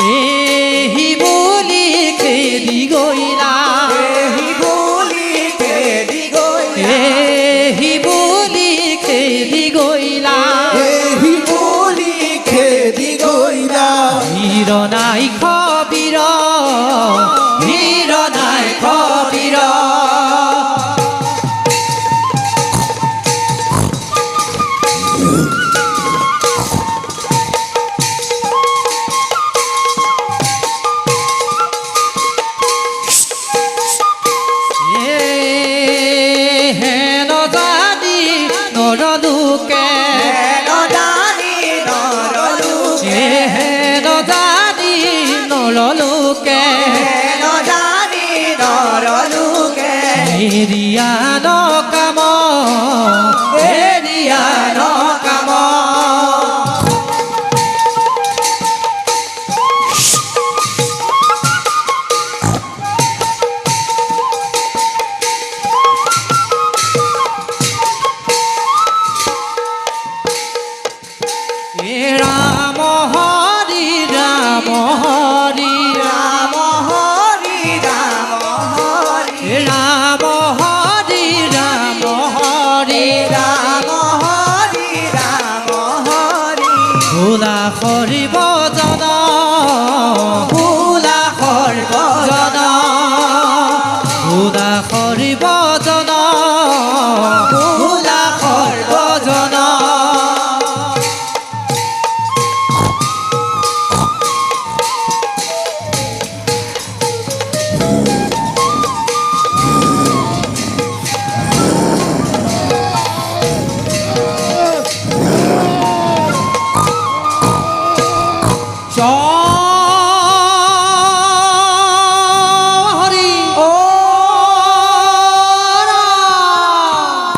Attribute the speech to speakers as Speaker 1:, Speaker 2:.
Speaker 1: এহি বুলি খেদি গইলা
Speaker 2: এহি বুলি খেদি গইলা
Speaker 1: এহি বুলি খেদি গইলা
Speaker 2: এহি বুলি খেদি গইলা
Speaker 1: বীর নাই খবীর বীর নাই খবীর হেন জানি নৰলোকে
Speaker 2: নদানি নৰলোকে
Speaker 1: হেন জানি নৰলোকে
Speaker 2: নদানি নৰলোকে
Speaker 1: এৰিয়ান কাম এৰিয়ান